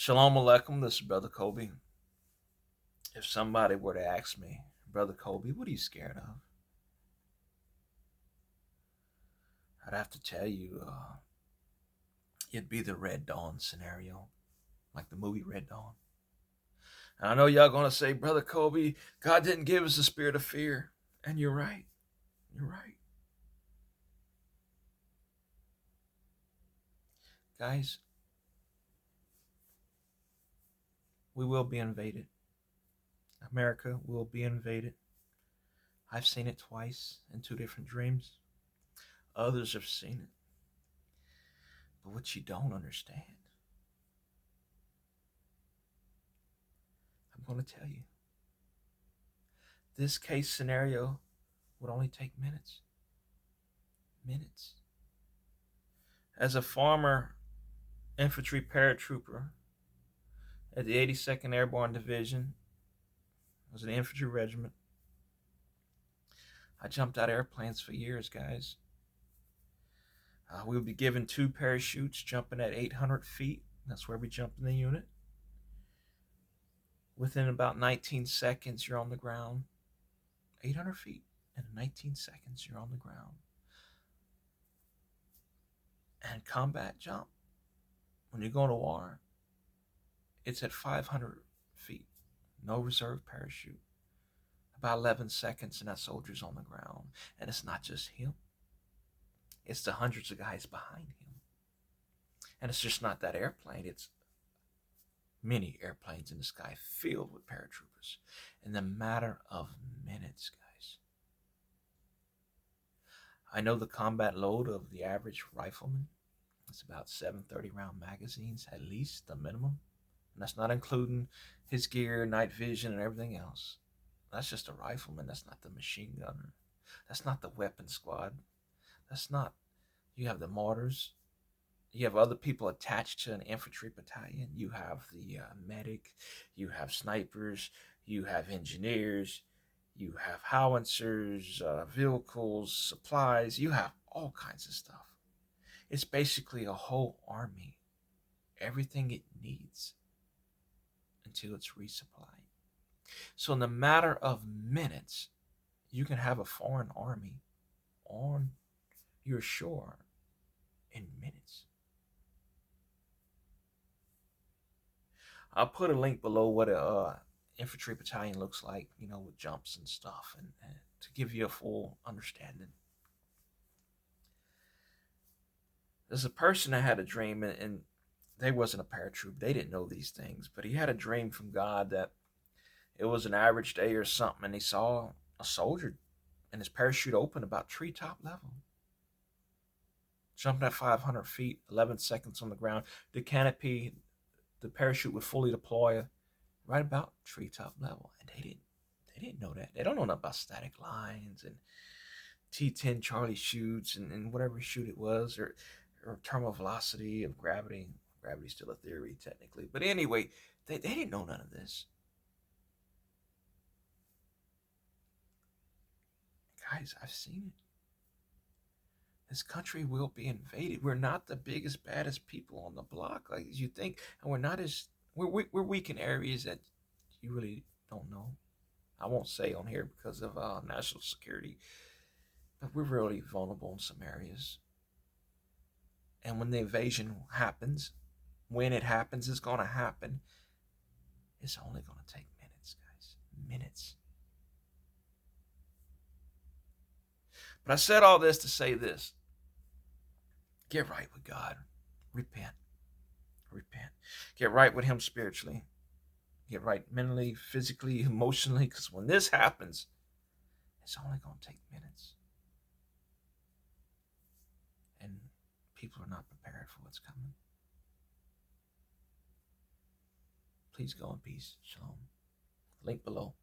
Shalom Aleichem, this is Brother Kobe. If somebody were to ask me, Brother Kobe, what are you scared of? I'd have to tell you, it'd be the Red Dawn scenario, like the movie Red Dawn. And I know y'all gonna say, Brother Kobe, God didn't give us a spirit of fear. And you're right. You're right. Guys, we will be invaded. America will be invaded. I've seen it twice in two different dreams. Others have seen it. But what you don't understand, I'm going to tell you. This case scenario would only take minutes. Minutes. As a former infantry paratrooper at the 82nd Airborne Division, it was an infantry regiment. I jumped out of airplanes for years, guys. We would be given 2 parachutes jumping at 800 feet. That's where we jumped in the unit. Within about 19 seconds, you're on the ground. 800 feet, and in 19 seconds, you're on the ground. And combat jump, when you go to war, it's at 500 feet. No reserve parachute. About 11 seconds, and that soldier's on the ground. And it's not just him. It's the hundreds of guys behind him. And it's just not that airplane. It's many airplanes in the sky filled with paratroopers. In the matter of minutes, guys. I know the combat load of the average rifleman is about 730 round magazines, at least the minimum. And that's not including his gear, night vision, and everything else. That's just a rifleman. That's not the machine gunner. That's not the weapon squad. That's not, you have the mortars. You have other people attached to an infantry battalion. You have the medic. You have snipers. You have engineers. You have howitzers, vehicles, supplies. You have all kinds of stuff. It's basically a whole army. Everything it needs until it's resupplied. So in the matter of minutes, you can have a foreign army on your shore in minutes. I'll put a link below what a infantry battalion looks like, with jumps and stuff, and to give you a full understanding. There's a person that had a dream, and they wasn't a paratroop. They didn't know these things, but he had a dream from God that it was an average day or something, and he saw a soldier and his parachute open about treetop level. Jumping at 500 feet, 11 seconds on the ground. The canopy, the parachute would fully deploy right about treetop level. And they didn't know that. They don't know nothing about static lines and T10 Charlie chutes and whatever chute it was, or terminal velocity of gravity. Gravity's still a theory technically. But anyway, they didn't know none of this. Guys, I've seen it. This country will be invaded. We're not the biggest, baddest people on the block like you think, and we're weak in areas that you really don't know. I won't say on here because of national security, but we're really vulnerable in some areas. And when the invasion happens, when it happens, it's going to happen. It's only going to take minutes, guys. Minutes. But I said all this to say this. Get right with God. Repent. Repent. Get right with Him spiritually. Get right mentally, physically, emotionally. Because when this happens, it's only going to take minutes. And people are not prepared for what's coming. Please go in peace. Shalom. Link below.